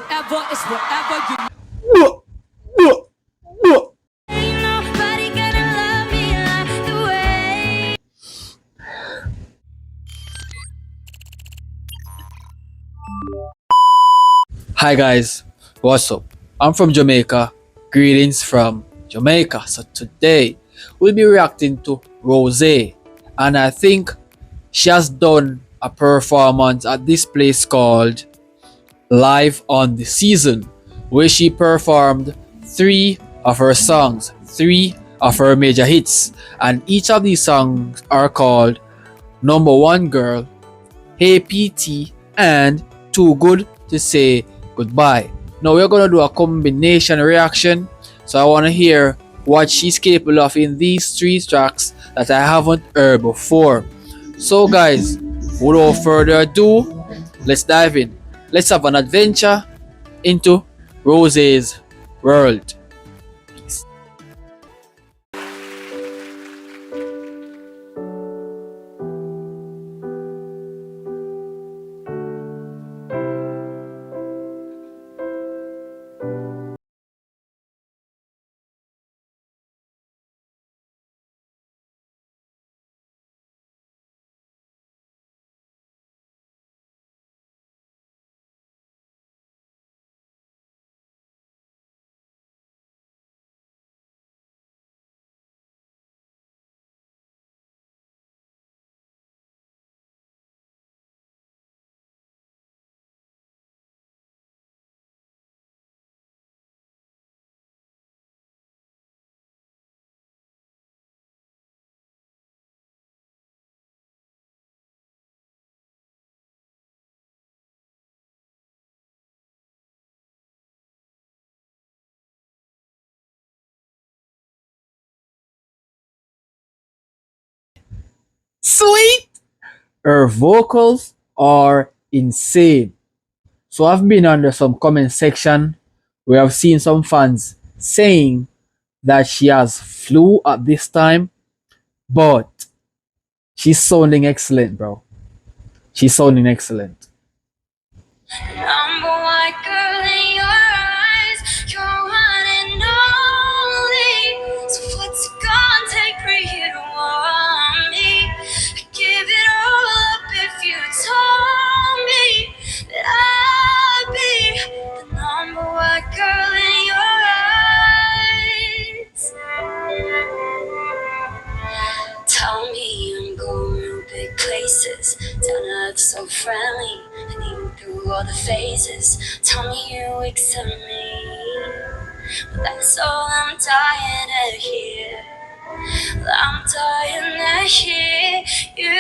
forever is whatever you. Ain't nobody gonna love me like the way. Hi guys, what's up? I'm from Jamaica. Greetings from Jamaica. So today we'll be reacting to ROSÉ, and I think she has done a performance at this place called Live on the Season, where she performed three of her songs, three of her major hits, and each of these songs are called Number One Girl, APT, and Too Good to Say Goodbye. Now we're gonna do a combination reaction. So I wanna hear what she's capable of in these three tracks that I haven't heard before. So guys, without further ado, let's dive in. Let's have an adventure into ROSÉ's world. Peace. Sweet! Her vocals are insane. So I've been under some comment section where I've seen some fans saying that she has flu at this time, but she's sounding excellent, bro. She's sounding excellent. Number one girl in your eyes, you're one and only. So what's it gonna take for you to want me? I'd give it all up if you told me that I'd be the number one girl in your eyes. Tell me I'm going to big places, down to earth so friendly, and even through all the phases. Tell me you accept me, but that's all I'm dying to hear. I'm dying to hear you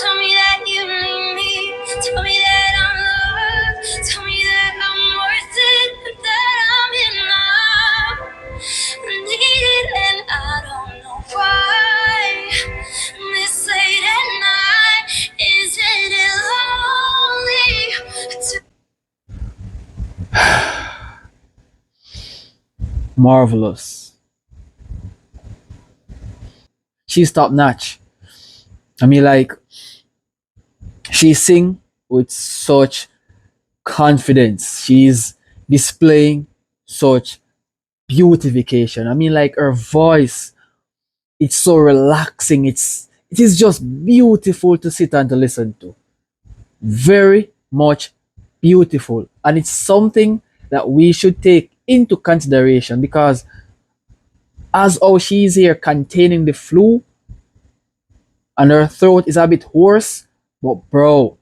tell me that you need me. Tell me that I'm loved. Tell me that I'm worth it, and that I'm in love. I need it, and I don't know why. This late at night, isn't it lonely? Marvelous. She's top notch. I mean, like, she sing with such confidence. She's displaying such beautification. I mean, like, her voice, it's so relaxing. It is just beautiful to sit and to listen to. Very much beautiful. And it's something that we should take into consideration because as how she is here containing the flu and her throat is a bit hoarse, but bro,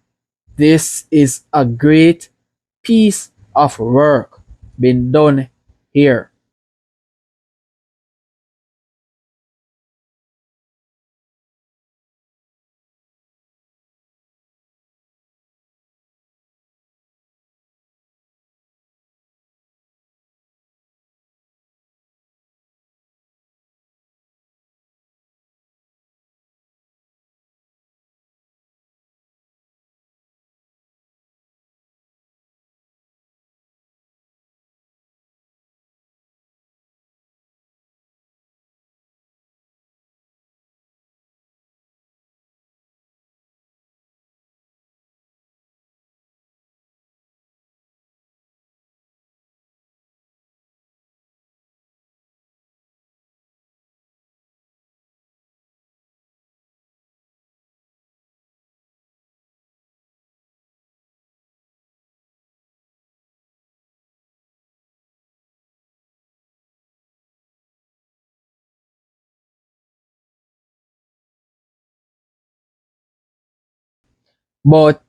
this is a great piece of work being done here. but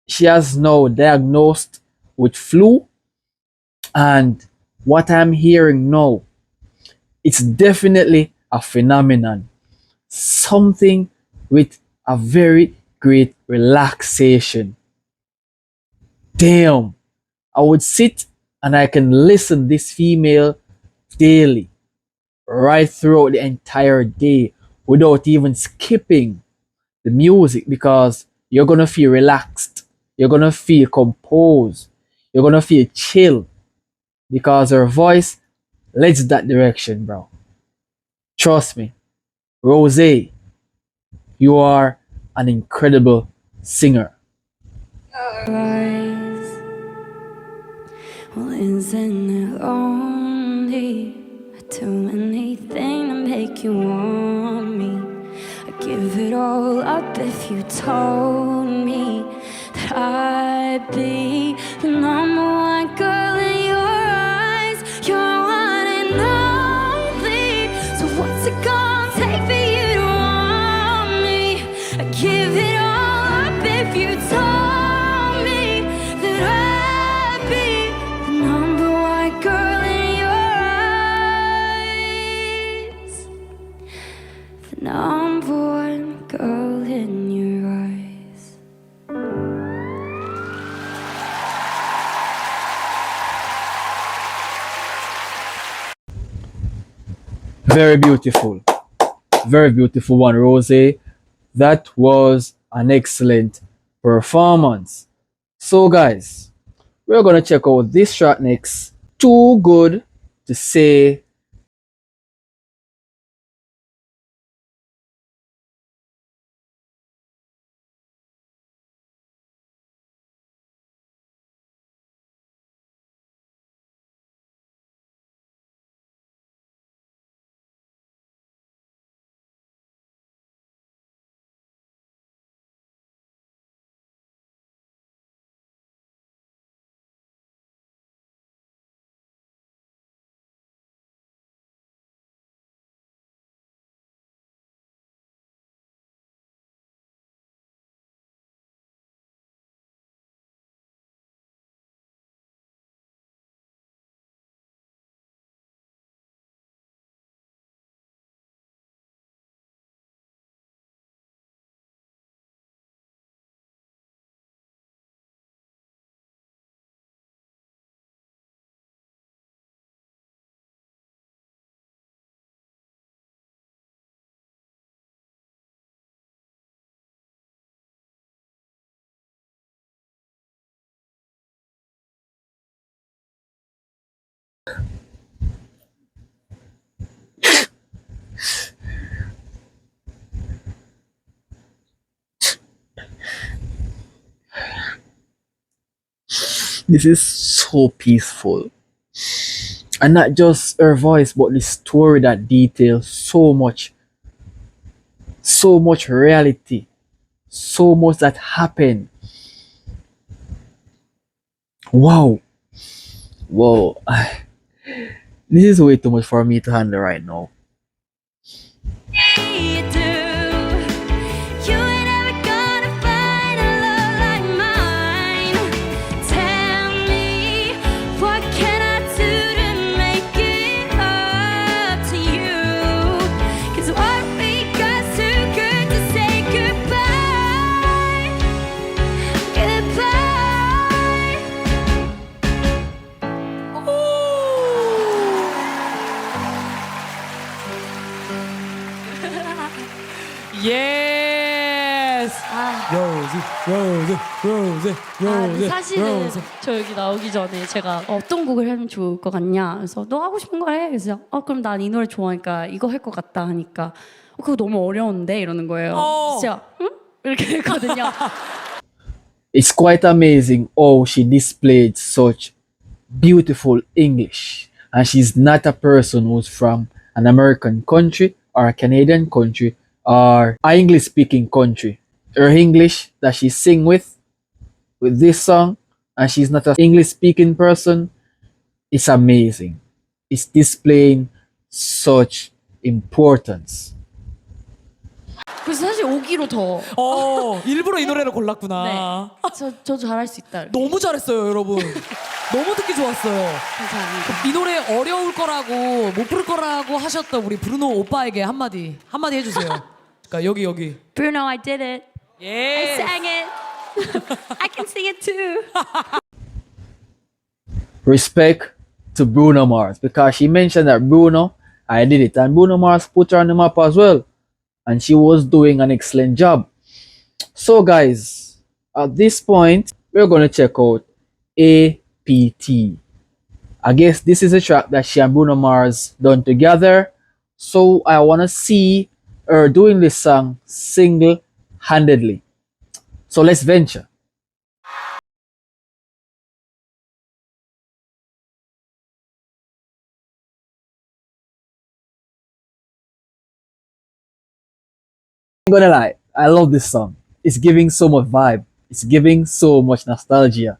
she has now diagnosed with flu, and what I'm hearing now, it's definitely a phenomenon, something with a very great relaxation. Damn, I would sit and I can listen this female daily, right throughout the entire day, without even skipping the music, because you're gonna feel relaxed, you're gonna feel composed, you're gonna feel chill because her voice leads that direction, bro. Trust me, Rosé, you are an incredible singer. Rise. Well, isn't it lonely? Too many things to make you want me. I'd give it all up if you told me that I'd be the number one girl in your eyes. You're one and only. So what's it gonna take for you to want me? I'd give it all up if you told me that I'd be the number one girl in your eyes. The number one girl in your eyes. Very beautiful, very beautiful one, Rosé. That was an excellent performance. So, guys, we're gonna check out this track next. Too good to say. This is so peaceful. And not just her voice, but the story that details so much reality, so much that happened. Wow, wow. This is way too much for me to handle right now. You do. You ain't ever gonna find a love like mine. Tell me, what can I do to make it up to you? 'Cause what we got's too good to say goodbye. Goodbye. Yes. 로즈, 로즈, 로즈, 로즈, 사실은 로즈. 저 여기 나오기 전에 제가 어떤 곡을 하면 좋을 것 같냐 그래서 너 하고 싶은 거 해. 그래서 그럼 난 이 노래 좋아하니까 이거 할 것 같다 하니까 그거 너무 어려운데 이러는 거예요. 그래서 제가 응? 이렇게 했거든요. It's quite amazing how she displayed such beautiful English. And she's not a person who's from an American country or a Canadian country or an English speaking country. Her English that she sing with this song, and she's not an English speaking person, it's amazing. It's displaying such importance. 그래서 사실 오기로 더. 일부러 이 노래를 골랐구나. 네. 저 잘할 수 있다. 이렇게. 너무 잘했어요, 여러분. 너무 듣기 좋았어요. 감사합니다. 이 노래 어려울 거라고 못 부를 거라고 하셨던 우리 브루노 오빠에게 한마디 해주세요. 그러니까 여기. Bruno, I did it. I 예. sang it. I can sing it too. Respect to Bruno Mars because she mentioned that Bruno, I did it, and Bruno Mars put her on the map as well, and she was doing an excellent job. So, guys, at this point, we're going to check out APT. I guess this is a track that she and Bruno Mars done together. So I want to see her doing this song single-handedly. So let's venture. I'm gonna lie, I love this song. It's giving so much vibe. It's giving so much nostalgia.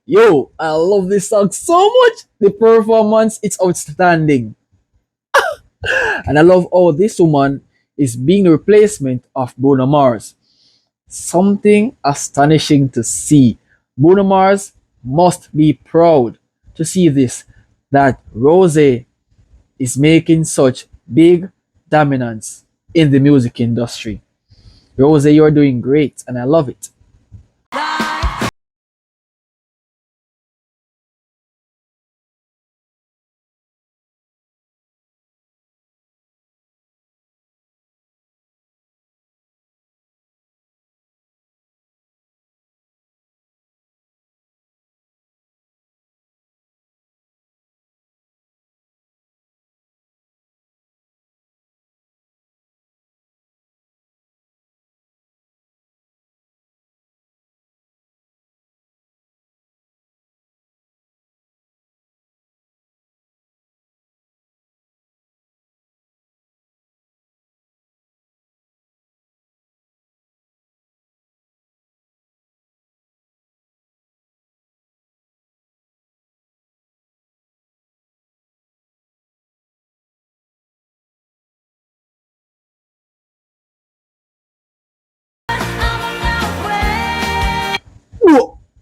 Yo, I love this song so much. The performance, it's outstanding. And I love how this woman is being a replacement of Bruno Mars. Something astonishing to see. Bruno Mars must be proud to see this, that ROSÉ is making such big dominance in the music industry. ROSÉ, you're doing great and I love it.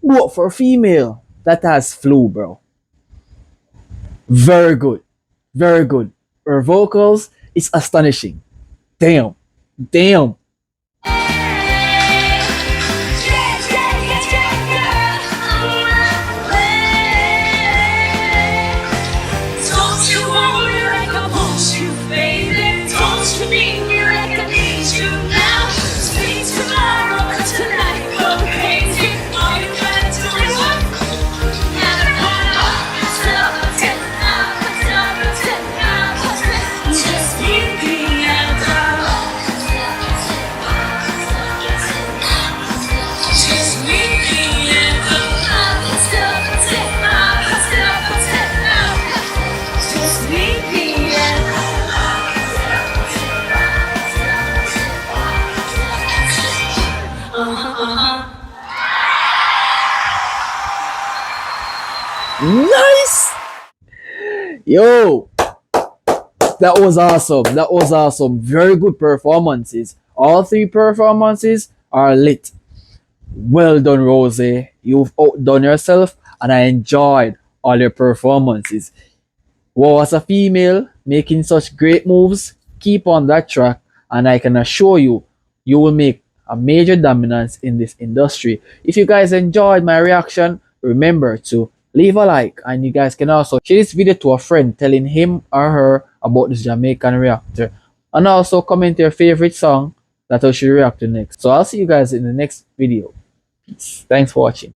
But for a female that has flu, bro. Very good. Very good. Her vocals is astonishing. Damn. Damn. Nice! Yo! That was awesome. That was awesome. Very good performances. All three performances are lit. Well done, ROSÉ. You've outdone yourself, and I enjoyed all your performances. Well, as a female making such great moves, keep on that track, and I can assure you, you will make a major dominance in this industry. If you guys enjoyed my reaction, remember to leave a like, and you guys can also share this video to a friend telling him or her about this Jamaican reactor, and also comment your favorite song that I should react to next. So I'll see you guys in the next video. Peace. Thanks for watching.